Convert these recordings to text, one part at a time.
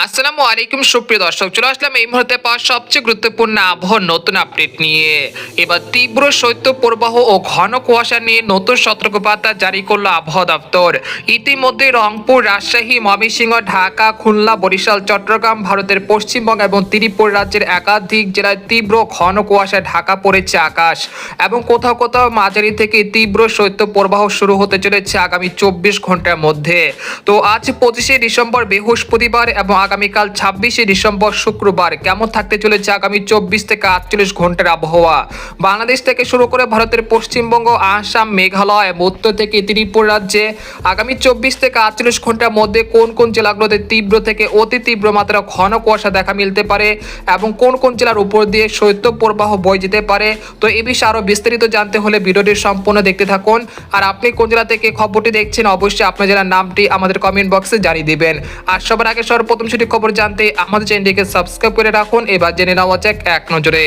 আসসালামু আলাইকুম সুপ্রিয় দর্শক, চলে আসলাম এই মুহূর্তে পাওয়া সবচেয়ে গুরুত্বপূর্ণ আবহাওয়ার নতুন আপডেট নিয়ে। এবার তীব্র শৈত্য প্রবাহ ও ঘন কুয়াশা নিয়ে নতুন সতর্কবার্তা জারি করলো আবহাওয়া দপ্তর। ইতিমধ্যে রংপুর, রাজশাহী, ময়মনসিংহ, ঢাকা, খুলনা, বরিশাল, চট্টগ্রাম, ভারতের পশ্চিমবঙ্গ এবং ত্রিপুরা রাজ্যের একাধিক জেলায় তীব্র ঘন কুয়াশায় ঢাকা পড়েছে আকাশ, এবং কোথাও কোথাও মাঝারি থেকে তীব্র শৈত্য প্রবাহ শুরু হতে চলেছে আগামী 24 ঘন্টার মধ্যে। তো আজ 25শে ডিসেম্বর বৃহস্পতিবার এবং আগামীকাল 26শে ডিসেম্বর শুক্রবার কেমন থাকতে চলেছে আগামী 24 থেকে 48 ঘন্টার আবহাওয়া। বাংলাদেশ থেকে শুরু করে ভারতের পশ্চিমবঙ্গ, আসাম, মেঘালয় এবং উত্তর থেকে ত্রিপুরা রাজ্যে আগামী 24 থেকে 48 ঘন্টার মধ্যে কোন কোন জেলাগুলোতে তীব্র থেকে অতি তীব্র মাত্রা ঘন কুয়াশা দেখা মিলতে পারে এবং কোন কোন জেলার উপর দিয়ে শৈত্য প্রবাহ বয়ে যেতে পারে। তো এই বিষয়ে আরো বিস্তারিত জানতে হলে ভিডিওটি সম্পূর্ণ দেখতে থাকুন। আর আপনি কোন জেলা থেকে খবরটি দেখছেন অবশ্যই আপনার জেলার নামটি আমাদের কমেন্ট বক্সে জানিয়ে দিবেন। আর সবার আগে সর্বপ্রথম সেটি খবর জানতে আমাদের চ্যানেলটিকে সাবস্ক্রাইব করে রাখুন। এবার জেনে নেওয়া যাক এক নজরে।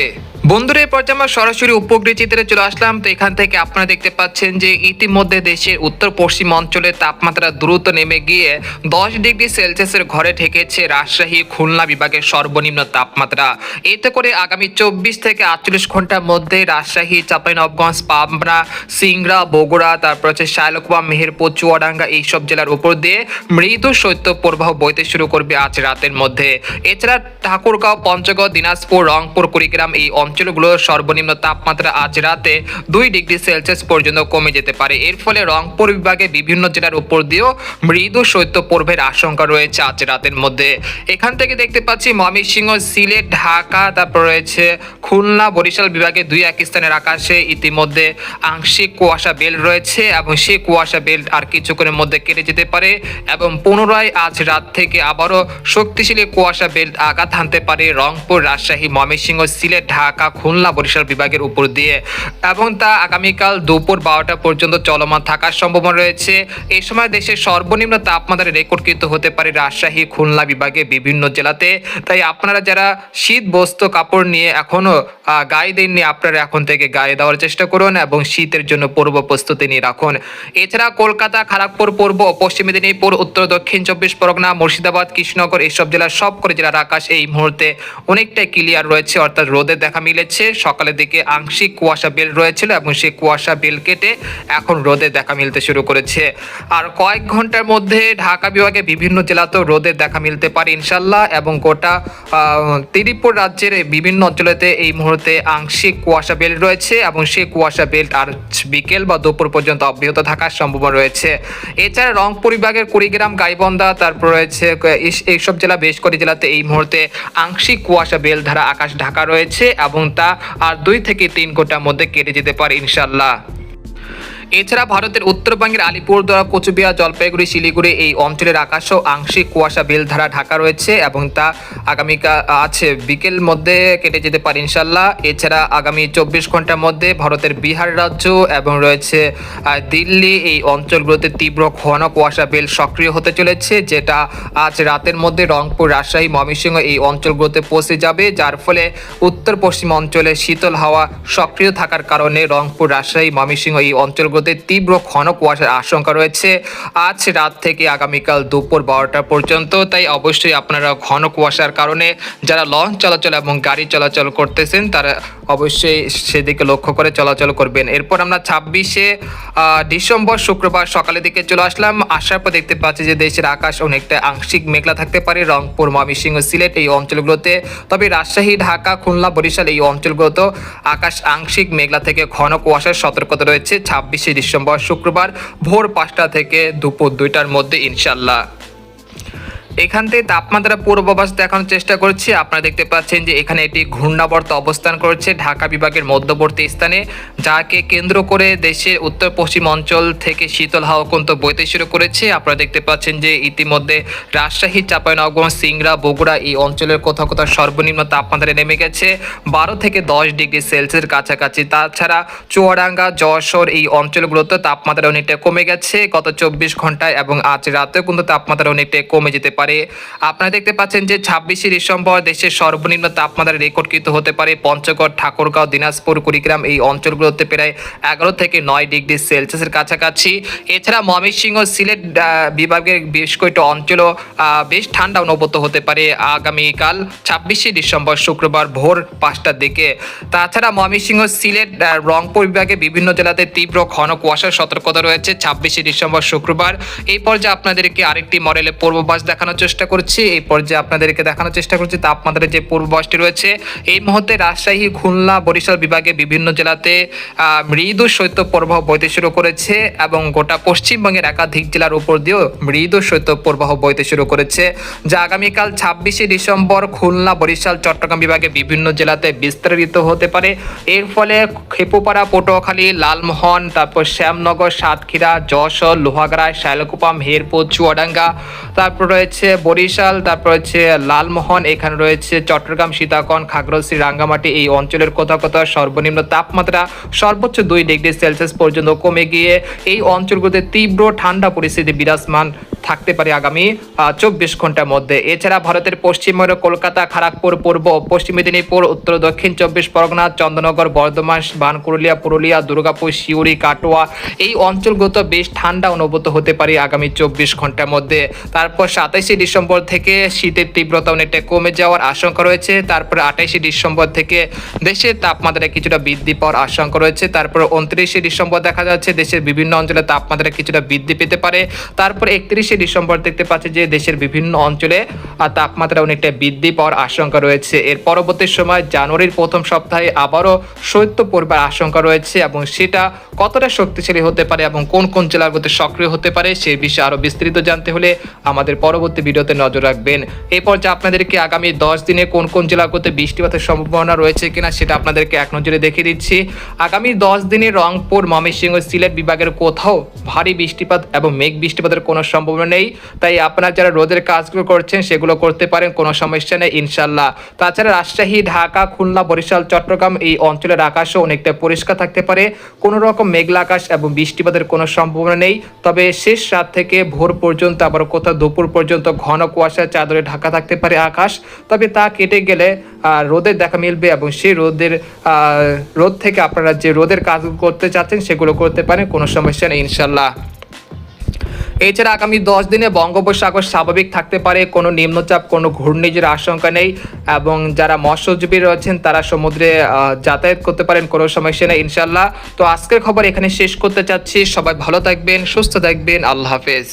বন্ধুরা, এই পর্যায়ে আমরা সরাসরি উপগ্রহ চিত্রে চলে আসলাম। তো এখান থেকে আপনারা দেখতে পাচ্ছেন যে ইতিমধ্যে দেশের উত্তর পশ্চিম অঞ্চলে তাপমাত্রা দ্রুত নেমে গিয়ে 10 ডিগ্রি সেলসিয়াসের ঘরে ঠেকেছে রাজশাহী, খুলনা বিভাগের সর্বনিম্ন তাপমাত্রা। এতে করে আগামী 24 থেকে 48 ঘন্টার মধ্যে রাজশাহী, চাঁপাইনবাবগঞ্জ, পাবনা, সিংড়া, বগুড়া, তারপর হচ্ছে শায়লকুপা, মেহেরপুর, চুয়াডাঙ্গা এইসব জেলার উপর দিয়ে মৃদু শৈত্য প্রবাহ বইতে শুরু করবে আজ রাতের মধ্যে। এছাড়া ঠাকুরগাঁও, পঞ্চগড়, দিনাজপুর, রংপুর, কুড়িগ্রাম এই অঞ্চলগুলোর সর্বনিম্ন তাপমাত্রা আজ রাতে 2 ডিগ্রি সেলসিয়াস পর্যন্ত কমে যেতে পারে। এর ফলে রংপুর বিভাগে বিভিন্ন জেলার উপর দিয়েও মৃদু শৈত্য প্রবাহের আশঙ্কা রয়েছে আজ রাতের মধ্যে। এখান থেকে দেখতে পাচ্ছি ময়মনসিংহ, সিলেট, ঢাকা, তারপর রয়েছে খুলনা, বরিশাল বিভাগে 2-1 স্থানের আকাশে ইতিমধ্যে আংশিক কুয়াশা বেল্ট রয়েছে এবং সেই কুয়াশা বেল্ট আর কিছুক্ষণের মধ্যে কেটে যেতে পারে এবং পুনরায় আজ রাত থেকে আবারও শক্তিশালী কুয়াশা বেল্ট আঘাত হানতে পারে রংপুর, রাজশাহী, ময়মনসিংহ, সিলেট, ঢাকা, খুলনা, বরিশাল বিভাগের উপর দিয়ে, এবং তা আগামীকাল দুপুর 12টা পর্যন্ত চলমান থাকার সম্ভাবনা রয়েছে। এই সময় দেশের সর্বনিম্ন তাপমাত্রা রেকর্ডকৃত হতে পারে রাজশাহী, খুলনা বিভাগে বিভিন্ন জেলাতে। তাই আপনারা যারা শীত বস্ত্র কাপড় নিয়ে এখনো গায়ে দেননি, আপনারা এখন থেকে গায়ে দেওয়ার চেষ্টা করুন এবং শীতের জন্য পূর্ব প্রস্তুতি নিয়ে রাখুন। এছাড়া কলকাতা, খড়গপুর, পূর্ব ও পশ্চিম মেদিনীপুর, উত্তর দক্ষিণ 24 পরগনা, মুর্শিদাবাদ, কৃষ্ণনগর এইসব জেলার সব করে জেলার আকাশ এই মুহূর্তে অনেকটাই ক্লিয়ার রয়েছে, অর্থাৎ রোদের দেখা মিলেছে। সকালের দিকে আংশিক কুয়াশা বেল রয়েছিল এবং সেই কুয়াশা বেল কেটে এখন রোদের দেখা মিলতে শুরু করেছে। আর কয়েক ঘন্টার মধ্যে ঢাকা বিভাগে বিভিন্ন জেলাতেও রোদের দেখা মিলতে পারে ইনশাল্লাহ, এবং গোটা ত্রিপুরা রাজ্যের বিভিন্ন অঞ্চলেতে এই মুহূর্তে আংশিক কুয়াশা বেল্ট রয়েছে এবং সেই কুয়াশা বেল্ট আর বিকেল বা দুপুর পর্যন্ত অব্যাহত থাকার সম্ভাবনা রয়েছে। এছাড়া রংপুর বিভাগের কুড়িগ্রাম, গাইবান্ধা, তারপর রয়েছে এইসব জেলা, বেশ কয়েকটি জেলাতে এই মুহূর্তে আংশিক কুয়াশা বেল্ট ধারা আকাশ ঢাকা রয়েছে এবং তা আর 2 থেকে 3 ঘন্টার মধ্যে কেটে যেতে পারে ইনশাল্লাহ। এছাড়া ভারতের উত্তরবঙ্গের আলিপুরদুয়ার, কোচবিহার, জলপাইগুড়ি, শিলিগুড়ি এই অঞ্চলের আকাশও আংশিক কুয়াশা বেল ধারা ঢাকা রয়েছে এবং তা আগামীকাল আছে বিকেল মধ্যে কেটে যেতে পারে ইনশাল্লাহ। এছাড়া আগামী 24 ঘন্টার মধ্যে ভারতের বিহার রাজ্য এবং রয়েছে দিল্লি এই অঞ্চলগুলোতে তীব্র ঘন কুয়াশা বেল সক্রিয় হতে চলেছে, যেটা আজ রাতের মধ্যে রংপুর, রাজশাহী, ময়মনসিংহ এই অঞ্চলগুলোতে পৌঁছে যাবে, যার ফলে উত্তর পশ্চিম অঞ্চলে শীতল হাওয়া সক্রিয় থাকার কারণে রংপুর, রাজশাহী, ময়মনসিংহ এই অঞ্চলগুলোতে তীব্র ঘন কুয়াশার আশঙ্কা রয়েছে আজ রাত থেকে আগামীকাল দুপুর 12টা পর্যন্ত। তাই অবশ্যই আপনারা ঘন কুয়াশার কারণে যারা লঞ্চ চলাচল এবং গাড়ি চলাচল করতেছেন তারা অবশ্যই সেদিকে লক্ষ্য করে চলাচল করবেন। এরপর আমরা 26শে ডিসেম্বর শুক্রবার সকালের দিকে চলে আসলাম। আসার পর দেখতে পাচ্ছি যে দেশের আকাশ অনেকটা আংশিক মেঘলা থাকতে পারে রংপুর, ময়মনসিংহ, সিলেট এই অঞ্চলগুলোতে। তবে রাজশাহী, ঢাকা, খুলনা, বরিশাল এই অঞ্চলগুলোতেও আকাশ আংশিক মেঘলা থেকে ঘন কুয়াশার সতর্কতা রয়েছে 26শে ডিসেম্বর শুক্রবার ভোর 5টা থেকে দুপুর 2টার মধ্যে ইনশাল্লাহ। এখান থেকে তাপমাত্রা পূর্বাভাস দেখানোর চেষ্টা করছি। আপনারা দেখতে পাচ্ছেন যে এখানে এটি ঘূর্ণাবর্ত অবস্থান করছে ঢাকা বিভাগের মধ্যবর্তী স্থানে, যাকে কেন্দ্র করে দেশের উত্তর পশ্চিম অঞ্চল থেকে শীতল হাওয়া কিন্তু বইতে শুরু করেছে। আপনারা দেখতে পাচ্ছেন যে ইতিমধ্যে রাজশাহী, চাঁপাইনবাবগঞ্জ, সিংড়া, বগুড়া এই অঞ্চলের কোথাও কোথাও সর্বনিম্ন তাপমাত্রা নেমে গেছে 12 থেকে 10 ডিগ্রি সেলসিয়াসের কাছাকাছি। তাছাড়া চুয়াডাঙ্গা, যশোর এই অঞ্চলগুলোতে তাপমাত্রা অনেকটা কমে গেছে গত 24 ঘন্টায় এবং আজ রাতেও কিন্তু তাপমাত্রা অনেকটা কমে যেতে পারে পারে। আপনারা দেখতে পাচ্ছেন যে 26শে ডিসেম্বর দেশের সর্বনিম্ন তাপমাত্রা রেকর্ডকৃত হতে পারে পঞ্চগড়, ঠাকুরগাঁও, দিনাজপুর, কুড়িগ্রাম এই অঞ্চলগুলোতে প্রায় 11 থেকে 9 ডিগ্রি সেলসিয়াসের কাছাকাছি। এছাড়া ময়মনসিংহ, সিলেট বিভাগের বেশ কয়েকটি অঞ্চলও বেশ ঠান্ডা অনুভূত হতে পারে আগামীকাল 26শে ডিসেম্বর শুক্রবার ভোর 5টার দিকে। তাছাড়া ময়মনসিংহ, সিলেট, রংপুর বিভাগে বিভিন্ন জেলাতে তীব্র ঘন কুয়াশার সতর্কতা রয়েছে 26শে ডিসেম্বর শুক্রবার। এই পর্যায়ে আপনাদেরকে আরেকটি মডেলের পূর্বাভাস দেখানোর চেষ্টা করছি। এই পর্যায়ে আপনাদেরকে দেখানোর চেষ্টা করছি তাপমাত্রার যে পূর্বাভাসটি রয়েছে। এই মুহূর্তে রাজশাহী, খুলনা, বরিশাল বিভাগে বিভিন্ন জেলাতে মৃদু শৈত্যপ্রবাহ বইতে শুরু করেছে এবং গোটা পশ্চিমবঙ্গের একাধিক জেলার উপর দিয়েও মৃদু শৈত্যপ্রবাহ বইতে শুরু করেছে, যা আগামীকাল 26শে ডিসেম্বর খুলনা, বরিশাল, চট্টগ্রাম বিভাগে বিভিন্ন জেলাতে বিস্তারিত হতে পারে। এর ফলে খেপুপাড়া, পটুয়াখালী, লালমোহন, তারপর শ্যামনগর, সাতক্ষীরা, যশোর, লোহাগাড়া, শাইলকুপা, মেহেরপুর, চুয়াডাঙ্গা, তারপর রয়েছে বরিশাল, তারপর রয়েছে লালমোহন, এখানে রয়েছে চট্টগ্রাম, সীতাকুণ্ড, খাগড়াছড়ি, রাঙ্গামাটি এই অঞ্চলের কোথাও কোথাও সর্বনিম্ন তাপমাত্রা সর্বোচ্চ 2 ডিগ্রি সেলসিয়াস পর্যন্ত কমে গিয়ে এই অঞ্চলগুলোতে তীব্র ঠান্ডা পরিস্থিতি বিরাজমান থাকতে পারে আগামী 24 ঘন্টার মধ্যে। এছাড়া ভারতের পশ্চিমবঙ্গ, কলকাতা, খড়গপুর, পূর্ব পশ্চিম মেদিনীপুর, উত্তর দক্ষিণ 24 পরগনা, চন্দ্রনগর, বর্ধমান, বানকুরুলিয়া, পুরুলিয়া, দুর্গাপুর, সিউড়ি, কাটোয়া এই অঞ্চলগুলো বেশ ঠান্ডা অনুভূত হতে পারে আগামী 24 ঘন্টার মধ্যে। তারপর 27শে ডিসেম্বর থেকে শীতের তীব্রতা অনেকটা কমে যাওয়ার আশঙ্কা রয়েছে। তারপরে 28শে ডিসেম্বর থেকে দেশের তাপমাত্রা কিছুটা বৃদ্ধি পাওয়ার আশঙ্কা রয়েছে। তারপর 29শে ডিসেম্বর দেখা যাচ্ছে দেশের বিভিন্ন অঞ্চলে তাপমাত্রা কিছুটা বৃদ্ধি পেতে পারে। তারপর 31শে ডিসেম্বর দেখতে পাচ্ছি যে দেশের বিভিন্ন অঞ্চলে তাপমাত্রা অনেকটা বৃদ্ধি পাওয়ার আশঙ্কা রয়েছে। এর পরবর্তী সময় জানুয়ারির প্রথম সপ্তাহে আবারও শৈত্য পড়বার আশঙ্কা রয়েছে এবং সেটা কতটা শক্তিশালী হতে পারে এবং কোন কোন জেলাগুলোতে সক্রিয় হতে পারে সেই বিষয়ে আরও বিস্তারিত জানতে হলে আমাদের পরবর্তী ভিডিওতে নজর রাখবেন। এই পর্যায়ে আপনাদেরকে আগামী 10 দিনে কোন কোন জেলাগুলোতে বৃষ্টিপাতের সম্ভাবনা রয়েছে কিনা সেটা আপনাদেরকে এক নজরে দেখিয়ে দিচ্ছি। আগামী 10 দিনে রংপুর, ময়মনসিংহ, সিলেট বিভাগের কোথাও ভারী বৃষ্টিপাত এবং মেঘ বৃষ্টিপাতের কোনো সম্ভাবনা নেই, তাই আপনারা যারা রোদের কাজগুলো করছেন সেগুলো করতে পারেন, কোনো সমস্যা নেই ইনশাল্লাহ। তাছাড়া রাজশাহী, ঢাকা, খুলনা, বরিশাল, চট্টগ্রাম এই অঞ্চলের আকাশও অনেকটা পরিষ্কার থাকতে পারে, কোনো রকম মেঘলা আকাশ এবং বৃষ্টিপাতের কোনো সম্ভাবনা নেই। তবে শেষ রাত থেকে ভোর পর্যন্ত আবার কোথাও দুপুর পর্যন্ত ঘন কুয়াশার চাদরে ঢাকা থাকতে পারে আকাশ, তবে তা কেটে গেলে রোদের দেখা মিলবে এবং সেই রোদ থেকে আপনারা যে রোদের কাজ করতে চাচ্ছেন সেগুলো করতে পারেন, কোনো সমস্যা নেই ইনশাল্লাহ। এছাড়া আগামী 10 দিনে বঙ্গোপসাগর স্বাভাবিক থাকতে পারে, কোনো নিম্নচাপ, কোনো ঘূর্ণিঝড়ের আশঙ্কা নেই এবং যারা মৎস্যজীবী রয়েছেন তারা সমুদ্রে যাতায়াত করতে পারেন, কোনো সমস্যা নেই ইনশাল্লাহ। তো আজকের খবর এখানে শেষ করতে চাচ্ছি। সবাই ভালো থাকবেন, সুস্থ থাকবেন, আল্লাহ হাফেজ।